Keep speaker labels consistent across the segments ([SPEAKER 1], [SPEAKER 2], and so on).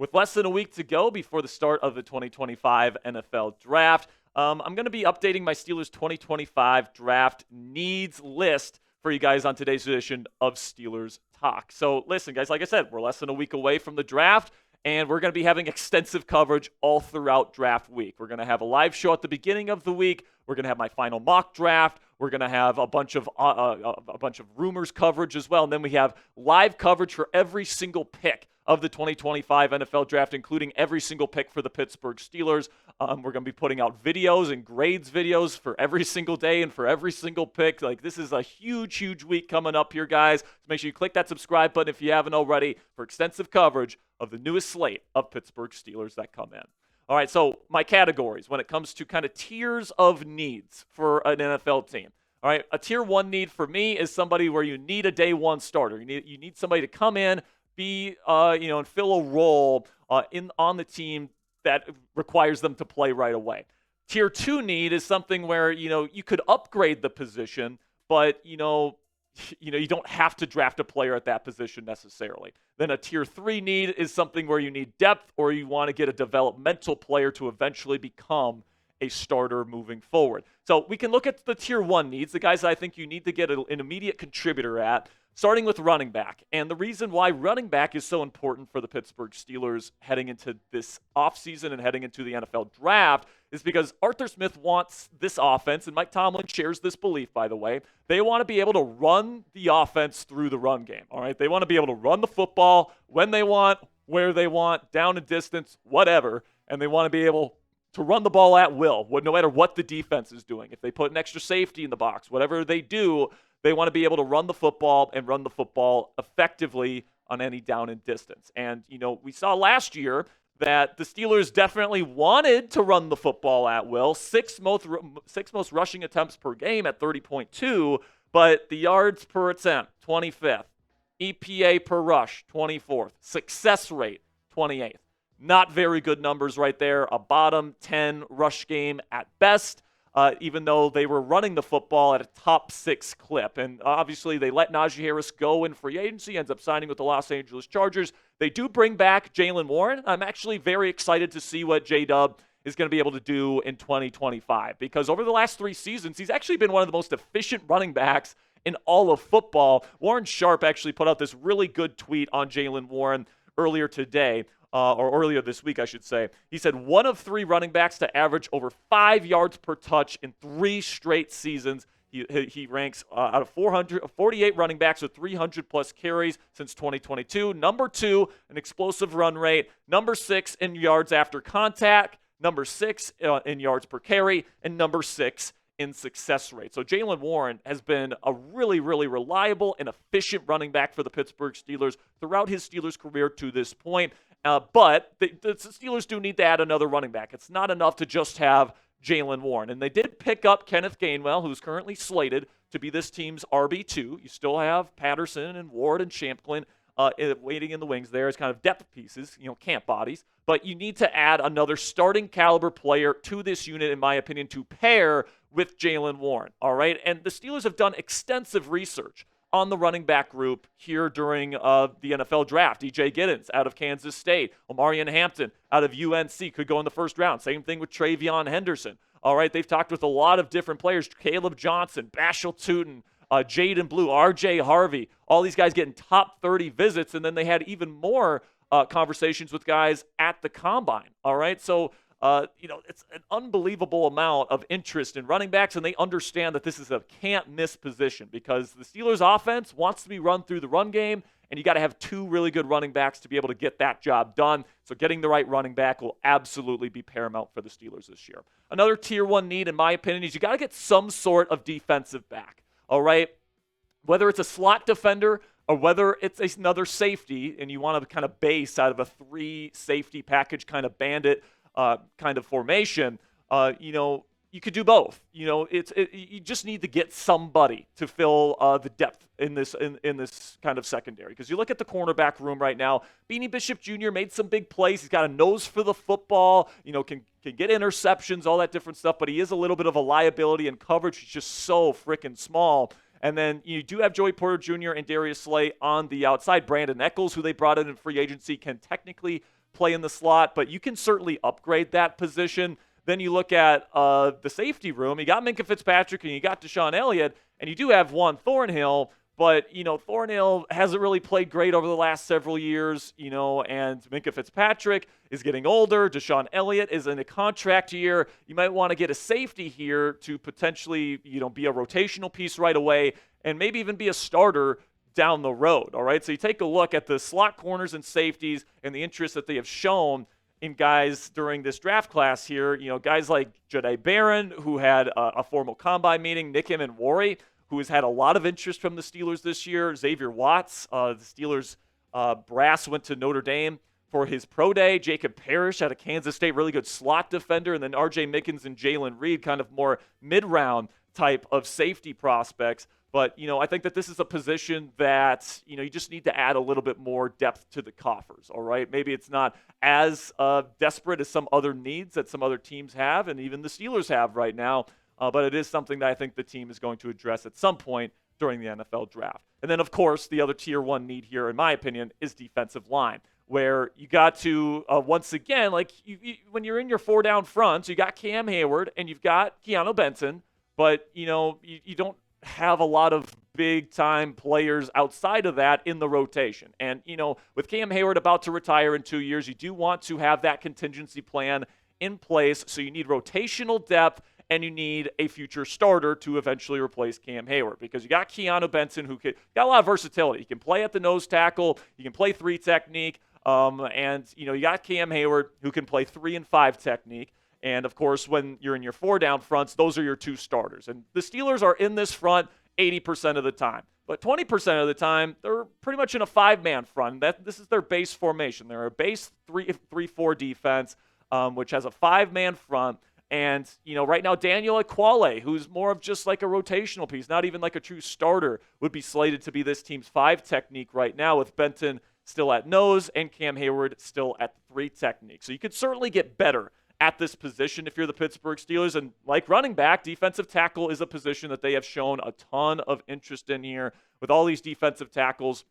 [SPEAKER 1] with less than a week to go before the start of the 2025 NFL Draft, I'm going to be updating my Steelers 2025 Draft needs list for you guys on today's edition of Steelers Talk. So listen, guys, like I said, we're less than a week away from the draft, and we're going to be having extensive coverage all throughout draft week. We're going to have a live show at the beginning of the week. We're going to have my final mock draft. We're going to have a bunch of rumors coverage as well. And then we have live coverage for every single pick of the 2025 NFL Draft, including every single pick for the Pittsburgh Steelers. We're going to be putting out videos and grades videos for every single day and for every single pick. Like, this is a huge, huge week coming up here, guys. So make sure you click that subscribe button if you haven't already for extensive coverage of the newest slate of Pittsburgh Steelers that come in. All right, so my categories when it comes to kind of tiers of needs for an NFL team. All right, a tier one need for me is somebody where you need a day one starter. You need somebody to come in, be and fill a role on the team that requires them to play right away. Tier two need is something where you could upgrade the position, but you don't have to draft a player at that position necessarily. Then a tier three need is something where you need depth or you want to get a developmental player to eventually become a starter moving forward. So we can look at the tier one needs, the guys that I think you need to get an immediate contributor at, starting with running back. And the reason why running back is so important for the Pittsburgh Steelers heading into this offseason and heading into the NFL Draft is because Arthur Smith wants this offense, and Mike Tomlin shares this belief, by the way. They want to be able to run the offense through the run game, all right? They want to be able to run the football when they want, where they want, down and distance, whatever, and they want to be able to run the ball at will, no matter what the defense is doing. If they put an extra safety in the box, whatever they do, they want to be able to run the football and run the football effectively on any down and distance. And, we saw last year that the Steelers definitely wanted to run the football at will, six most rushing attempts per game at 30.2, but the yards per attempt, 25th. EPA per rush, 24th. Success rate, 28th. Not very good numbers right there. A bottom 10 rush game at best, even though they were running the football at a top 6 clip. And obviously they let Najee Harris go in free agency, ends up signing with the Los Angeles Chargers. They do bring back Jaylen Warren. I'm actually very excited to see what J-Dub is going to be able to do in 2025 because over the last 3 seasons, he's actually been one of the most efficient running backs in all of football. Warren Sharp actually put out this really good tweet on Jaylen Warren earlier today. Or earlier this week, I should say. He said 1 of 3 running backs to average over 5 yards per touch in 3 straight seasons. He ranks out of 48 running backs with 300-plus carries since 2022. Number 2, an explosive run rate. Number 6 in yards after contact. Number 6 in yards per carry. And number 6 in success rate. So Jaylen Warren has been a really, really reliable and efficient running back for the Pittsburgh Steelers throughout his Steelers career to this point. But the Steelers do need to add another running back. It's not enough to just have Jaylen Warren. And they did pick up Kenneth Gainwell, who's currently slated to be this team's RB2. You still have Patterson and Ward and Champlin waiting in the wings there as kind of depth pieces, camp bodies. But you need to add another starting caliber player to this unit, in my opinion, to pair with Jaylen Warren. All right. And the Steelers have done extensive research on the running back group here during the NFL Draft. DJ Giddens out of Kansas State. Omarion Hampton out of UNC could go in the first round. Same thing with Travion Henderson. All right, they've talked with a lot of different players. Caleb Johnson, Bashal Tootin, Jaden Blue, RJ Harvey. All these guys getting top 30 visits, and then they had even more conversations with guys at the Combine. All right, so it's an unbelievable amount of interest in running backs, and they understand that this is a can't-miss position because the Steelers' offense wants to be run through the run game, and you got to have 2 really good running backs to be able to get that job done. So getting the right running back will absolutely be paramount for the Steelers this year. Another Tier 1 need, in my opinion, is you got to get some sort of defensive back, all right? Whether it's a slot defender or whether it's another safety, and you want to kind of base out of a 3-safety package kind of bandit kind of formation, you could do both. You just need to get somebody to fill the depth in this kind of secondary. Because you look at the cornerback room right now, Beanie Bishop Jr. made some big plays. He's got a nose for the football. Can get interceptions, all that different stuff. But he is a little bit of a liability in coverage. He's just so freaking small. And then you do have Joey Porter Jr. and Darius Slay on the outside. Brandon Echols, who they brought in free agency, can technically play in the slot, but you can certainly upgrade that position. Then you look at the safety room. You got Minkah Fitzpatrick and you got Deshaun Elliott, and you do have Juan Thornhill. But, Thornhill hasn't really played great over the last several years, and Minkah Fitzpatrick is getting older. Deshaun Elliott is in a contract year. You might want to get a safety here to potentially, be a rotational piece right away and maybe even be a starter down the road, all right? So you take a look at the slot corners and safeties and the interest that they have shown in guys during this draft class here. Guys like Jahdae Barron, who had a formal combine meeting, Nick Emmanwori, who has had a lot of interest from the Steelers this year. Xavier Watts, the Steelers brass went to Notre Dame for his pro day. Jacob Parrish out of Kansas State, really good slot defender. And then R.J. Mickens and Jalen Reed, kind of more mid-round type of safety prospects. But, I think that this is a position that, you just need to add a little bit more depth to the coffers, all right? Maybe it's not as desperate as some other needs that some other teams have and even the Steelers have right now. But it is something that I think the team is going to address at some point during the NFL draft. And then, of course, the other tier one need here, in my opinion, is defensive line, where you got to, once again, like when you're in your four down fronts, you got Cam Hayward and you've got Keanu Benton, but, you don't have a lot of big-time players outside of that in the rotation. And, with Cam Hayward about to retire in 2 years, you do want to have that contingency plan in place, so you need rotational depth and you need a future starter to eventually replace Cam Hayward, because you got Keanu Benton, who got a lot of versatility. He can play at the nose tackle, he can play 3 technique, and you got Cam Hayward, who can play 3 and 5 technique. And of course, when you're in your 4 down fronts, those are your 2 starters. And the Steelers are in this front 80% of the time. But 20% of the time, they're pretty much in a 5-man front. This is their base formation. They're a base 3-4 defense, which has a 5-man front. And, right now, Daniel Ekuale, who's more of just like a rotational piece, not even like a true starter, would be slated to be this team's 5 technique right now, with Benton still at nose and Cam Hayward still at 3 technique. So you could certainly get better at this position if you're the Pittsburgh Steelers. And like running back, defensive tackle is a position that they have shown a ton of interest in here, with all these defensive tackles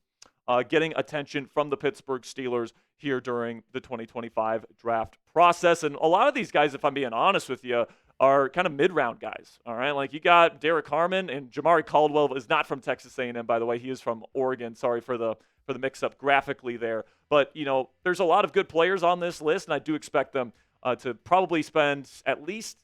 [SPEAKER 1] getting attention from the Pittsburgh Steelers here during the 2025 draft process. And a lot of these guys, if I'm being honest with you, are kind of mid-round guys, all right? Like you got Derek Harmon, and Jamari Caldwell is not from Texas A&M, by the way. He is from Oregon. Sorry for the mix-up graphically there. But, there's a lot of good players on this list, and I do expect them to probably spend at least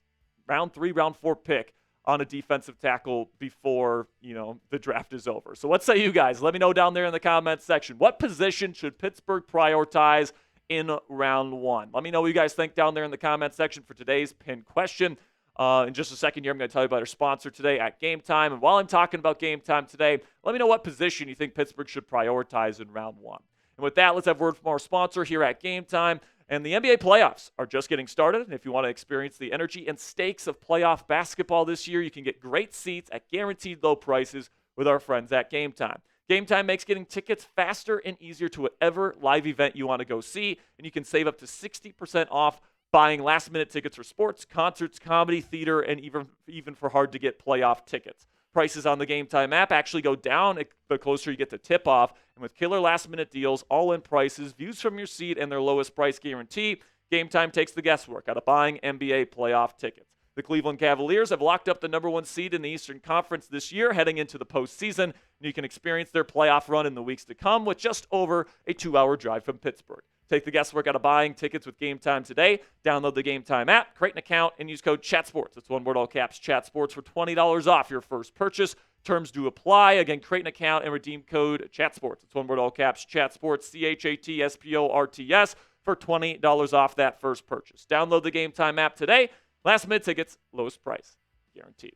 [SPEAKER 1] round 3, round 4 pick on a defensive tackle before, the draft is over. So what say you guys? Let me know down there in the comments section. What position should Pittsburgh prioritize in round 1? Let me know what you guys think down there in the comment section for today's pinned question. In just a second here, I'm going to tell you about our sponsor today at Game Time. And while I'm talking about Game Time today, let me know what position you think Pittsburgh should prioritize in round 1. And with that, let's have word from our sponsor here at Game Time. And the NBA playoffs are just getting started. And if you want to experience the energy and stakes of playoff basketball this year, you can get great seats at guaranteed low prices with our friends at Game Time. Game Time makes getting tickets faster and easier to whatever live event you want to go see. And you can save up to 60% off buying last-minute tickets for sports, concerts, comedy, theater, and even for hard-to-get playoff tickets. Prices on the Game Time app actually go down the closer you get to tip-off. And with killer last-minute deals, all-in prices, views from your seat, and their lowest price guarantee, Game Time takes the guesswork out of buying NBA playoff tickets. The Cleveland Cavaliers have locked up the number 1 seed in the Eastern Conference this year, heading into the postseason. And you can experience their playoff run in the weeks to come with just over a 2-hour drive from Pittsburgh. Take the guesswork out of buying tickets with Game Time today. Download the Game Time app, create an account, and use code CHATSPORTS. That's one word, all caps, CHATSPORTS, for $20 off your first purchase. Terms do apply. Again, create an account and redeem code CHATSPORTS. It's one word, all caps, CHATSPORTS, CHATSPORTS, for $20 off that first purchase. Download the Game Time app today. Last minute tickets, lowest price, guaranteed.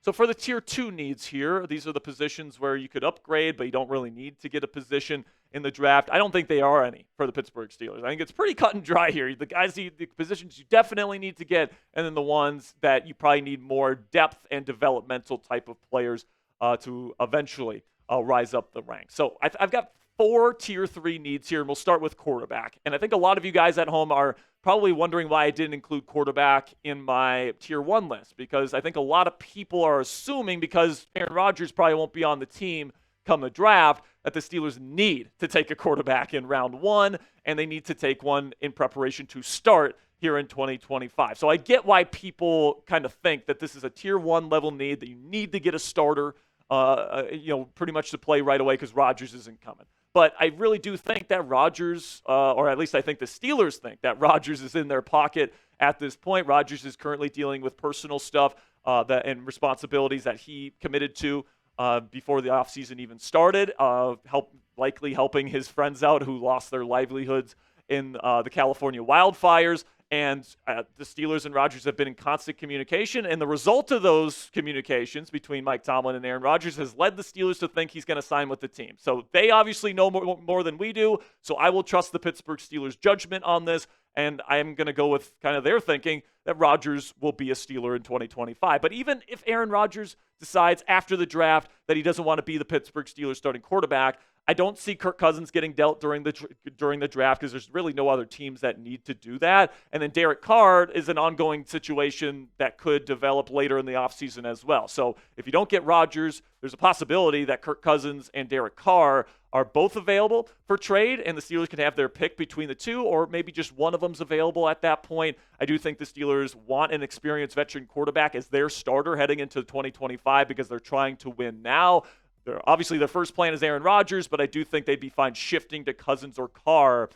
[SPEAKER 1] So for the Tier 2 needs here, these are the positions where you could upgrade, but you don't really need to get a position in the draft. I don't think they are any for the Pittsburgh Steelers. I think it's pretty cut and dry here. The positions you definitely need to get, and then the ones that you probably need more depth and developmental type of players to eventually rise up the ranks. So I've got 4 Tier 3 needs here, and we'll start with quarterback. And I think a lot of you guys at home are probably wondering why I didn't include quarterback in my Tier 1 list, because I think a lot of people are assuming because Aaron Rodgers probably won't be on the team come the draft that the Steelers need to take a quarterback in round 1, and they need to take one in preparation to start here in 2025. So I get why people kind of think that this is a tier 1 level need, that you need to get a starter, pretty much to play right away because Rodgers isn't coming. But I really do think that Rodgers, or at least I think the Steelers think that Rodgers is in their pocket at this point. Rodgers is currently dealing with personal stuff and responsibilities that he committed to before the offseason even started, likely helping his friends out who lost their livelihoods in the California wildfires. And the Steelers and Rodgers have been in constant communication, and the result of those communications between Mike Tomlin and Aaron Rodgers has led the Steelers to think he's going to sign with the team. So they obviously know more than we do, so I will trust the Pittsburgh Steelers' judgment on this, and I am going to go with kind of their thinking that Rodgers will be a Steeler in 2025. But even if Aaron Rodgers decides after the draft that he doesn't want to be the Pittsburgh Steelers starting quarterback, I don't see Kirk Cousins getting dealt during the draft because there's really no other teams that need to do that. And then Derek Carr is an ongoing situation that could develop later in the offseason as well. So if you don't get Rodgers, there's a possibility that Kirk Cousins and Derek Carr are both available for trade, and the Steelers can have their pick between the two, or maybe just one of them's available at that point. I do think the Steelers want an experienced veteran quarterback as their starter heading into 2025 because they're trying to win now. Obviously, their first plan is Aaron Rodgers, but I do think they'd be fine shifting to Cousins or Carr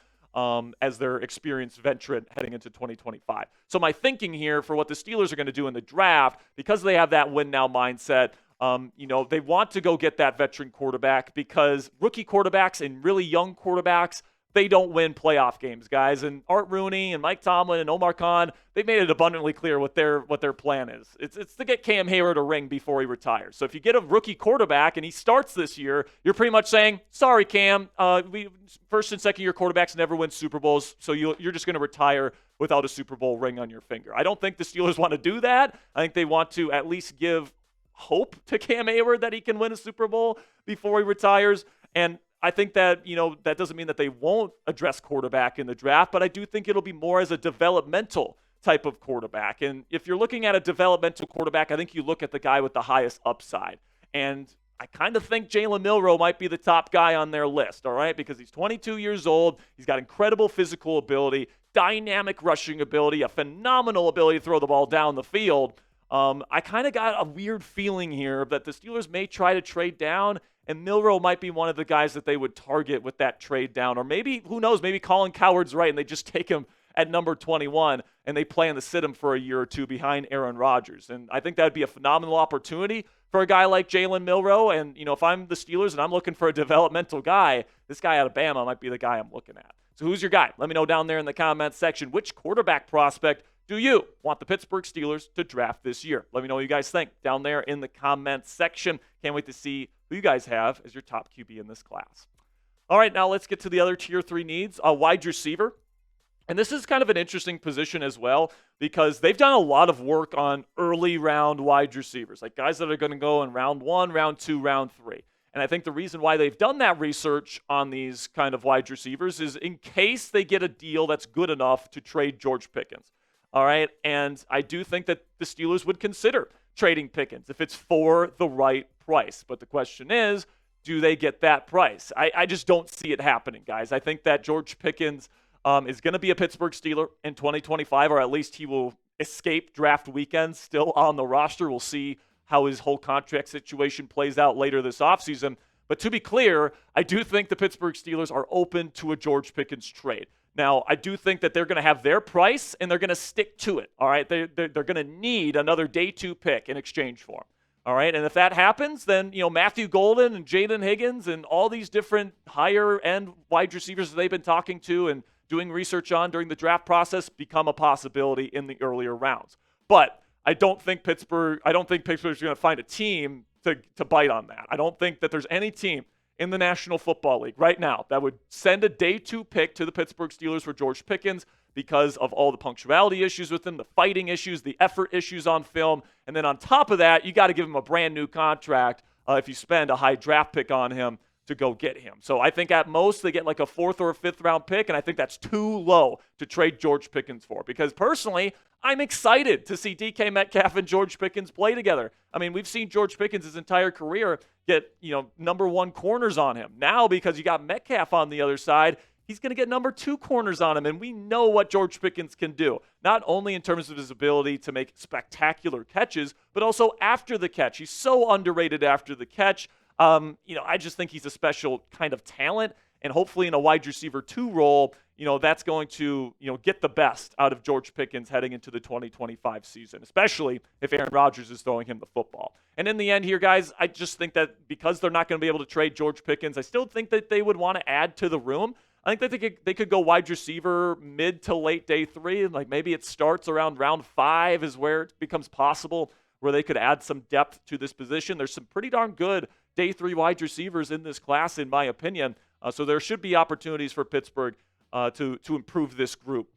[SPEAKER 1] as their experienced veteran heading into 2025. So my thinking here for what the Steelers are going to do in the draft, because they have that win-now mindset, they want to go get that veteran quarterback because rookie quarterbacks and really young quarterbacks, they don't win playoff games, guys. And Art Rooney and Mike Tomlin and Omar Khan, they've made it abundantly clear what their plan is. It's to get Cam Hayward a ring before he retires. So if you get a rookie quarterback and he starts this year, you're pretty much saying, sorry, Cam, first and second year quarterbacks never win Super Bowls, so you're just going to retire without a Super Bowl ring on your finger. I don't think the Steelers want to do that. I think they want to at least give hope to Cam Hayward that he can win a Super Bowl before he retires. And I think that, that doesn't mean that they won't address quarterback in the draft, but I do think it'll be more as a developmental type of quarterback. And if you're looking at a developmental quarterback, I think you look at the guy with the highest upside. And I kind of think Jalen Milroe might be the top guy on their list, all right? Because he's 22 years old. He's got incredible physical ability, dynamic rushing ability, a phenomenal ability to throw the ball down the field. I kind of got a weird feeling here that the Steelers may try to trade down, and Milroe might be one of the guys that they would target with that trade down. Or maybe, who knows, maybe Colin Cowherd's right and they just take him at number 21 and they plan to sit him for a year or two behind Aaron Rodgers. And I think that would be a phenomenal opportunity for a guy like Jalen Milroe. And, if I'm the Steelers and I'm looking for a developmental guy, this guy out of Bama might be the guy I'm looking at. So who's your guy? Let me know down there in the comments section. Which quarterback prospect do you want the Pittsburgh Steelers to draft this year? Let me know what you guys think down there in the comments section. Can't wait to see who you guys have as your top QB in this class. All right, now let's get to the other tier 3 needs, a wide receiver. And this is kind of an interesting position as well because they've done a lot of work on early round wide receivers, like guys that are going to go in round 1, round 2, round 3. And I think the reason why they've done that research on these kind of wide receivers is in case they get a deal that's good enough to trade George Pickens. All right, and I do think that the Steelers would consider trading Pickens if it's for the right price. But the question is, do they get that price? I just don't see it happening, guys. I think that George Pickens is going to be a Pittsburgh Steeler in 2025, or at least he will escape draft weekend still on the roster. We'll see how his whole contract situation plays out later this offseason. But to be clear, I do think the Pittsburgh Steelers are open to a George Pickens trade. Now, I do think that they're going to have their price, and they're going to stick to it, all right? They're going to need another day 2 pick in exchange for him, all right? And if that happens, then, Matthew Golden and Jaden Higgins and all these different higher-end wide receivers that they've been talking to and doing research on during the draft process become a possibility in the earlier rounds. But I don't think Pittsburgh's going to find a team to bite on that. I don't think that there's any team in the National Football League right now that would send a day 2 pick to the Pittsburgh Steelers for George Pickens because of all the punctuality issues with him, the fighting issues, the effort issues on film. And then on top of that, you got to give him a brand new contract if you spend a high draft pick on him to go get him. So I think at most they get like a 4th or a 5th round pick, and I think that's too low to trade George Pickens for. Because personally, I'm excited to see DK Metcalf and George Pickens play together. I mean, we've seen George Pickens his entire career get, number 1 corners on him. Now, because you got Metcalf on the other side, he's going to get number 2 corners on him, and we know what George Pickens can do, not only in terms of his ability to make spectacular catches, but also after the catch. He's so underrated after the catch. I just think he's a special kind of talent, and hopefully in a wide receiver 2 role, that's going to, get the best out of George Pickens heading into the 2025 season, especially if Aaron Rodgers is throwing him the football. And in the end here, guys, I just think that because they're not going to be able to trade George Pickens, I still think that they would want to add to the room. I think that they could go wide receiver mid to late day 3, and like maybe it starts around round 5 is where it becomes possible where they could add some depth to this position. There's some pretty darn good day 3 wide receivers in this class, in my opinion. So there should be opportunities for Pittsburgh to improve this group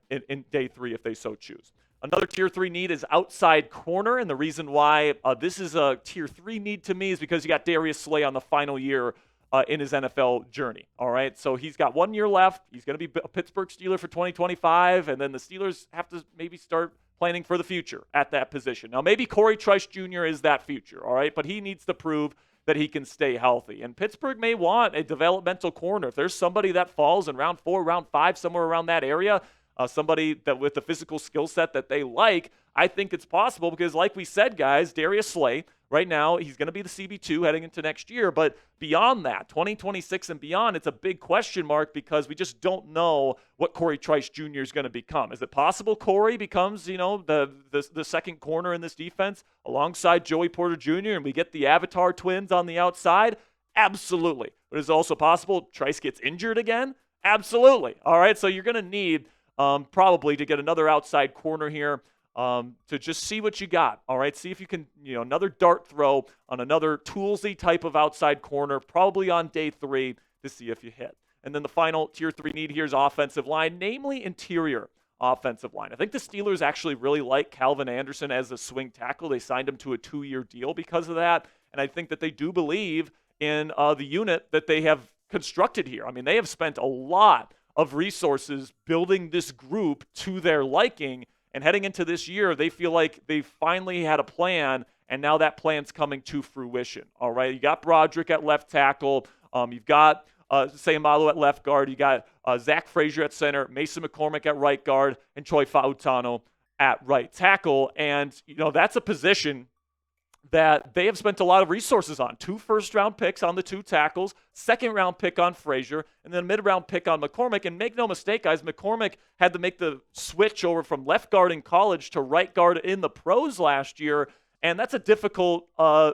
[SPEAKER 1] in day 3 if they so choose. Another tier 3 need is outside corner, and the reason why this is a tier 3 need to me is because you got Darius Slay on the final year in his NFL journey. All right, so he's got 1 year left. He's going to be a Pittsburgh Steeler for 2025, and then the Steelers have to maybe start planning for the future at that position. Now, maybe Corey Trice Jr. is that future, all right, but he needs to prove that he can stay healthy. And Pittsburgh may want a developmental corner. If there's somebody that falls in round 4, round 5, somewhere around that area, somebody that with the physical skill set that they like, I think it's possible because like we said, guys, Darius Slay, right now, he's going to be the CB2 heading into next year. But beyond that, 2026 and beyond, it's a big question mark because we just don't know what Corey Trice Jr. is going to become. Is it possible Corey becomes, the second corner in this defense alongside Joey Porter Jr. and we get the Avatar twins on the outside? Absolutely. But is it also possible Trice gets injured again? Absolutely. All right, so you're going to need probably to get another outside corner here. To just see what you got, all right? See if you can, another dart throw on another toolsy type of outside corner, probably on day 3 to see if you hit. And then the final tier 3 need here is offensive line, namely interior offensive line. I think the Steelers actually really like Calvin Anderson as a swing tackle. They signed him to a 2-year deal because of that, and I think that they do believe in the unit that they have constructed here. I mean, they have spent a lot of resources building this group to their liking. And heading into this year, they feel like they finally had a plan, and now that plan's coming to fruition. All right, you got Broderick at left tackle. You've got Sayamalu at left guard. You got Zach Frazier at center, Mason McCormick at right guard, and Troy Fautano at right tackle. And, that's a position that they have spent a lot of resources on. 2 first-round picks on the 2 tackles, second-round pick on Frazier, and then a mid-round pick on McCormick. And make no mistake, guys, McCormick had to make the switch over from left guard in college to right guard in the pros last year, and that's a difficult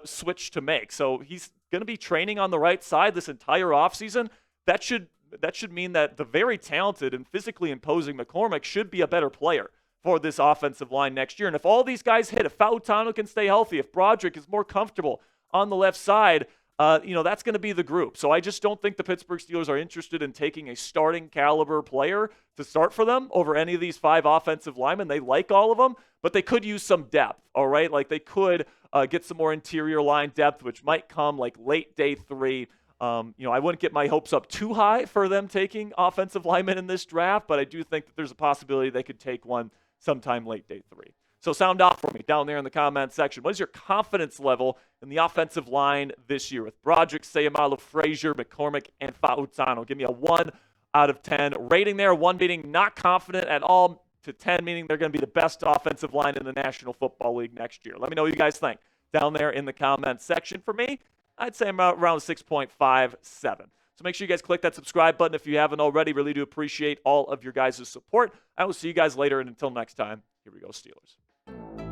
[SPEAKER 1] switch to make. So he's going to be training on the right side this entire offseason. That should mean that the very talented and physically imposing McCormick should be a better player for this offensive line next year. And if all these guys hit, if Fautano can stay healthy, if Broderick is more comfortable on the left side, that's going to be the group. So I just don't think the Pittsburgh Steelers are interested in taking a starting caliber player to start for them over any of these 5 offensive linemen. They like all of them, but they could use some depth, all right? Like they could get some more interior line depth, which might come like late day 3. I wouldn't get my hopes up too high for them taking offensive linemen in this draft, but I do think that there's a possibility they could take one sometime late day 3. So sound off for me down there in the comment section. What is your confidence level in the offensive line this year with Broderick, Sayamalu, Frazier, McCormick, and Fautano? Give me a 1 out of 10 rating there. 1 meaning not confident at all to 10 meaning they're going to be the best offensive line in the National Football League next year. Let me know what you guys think down there in the comment section. For me, I'd say I'm around 6.57. So make sure you guys click that subscribe button if you haven't already. Really do appreciate all of your guys' support. I will see you guys later, and until next time, here we go, Steelers.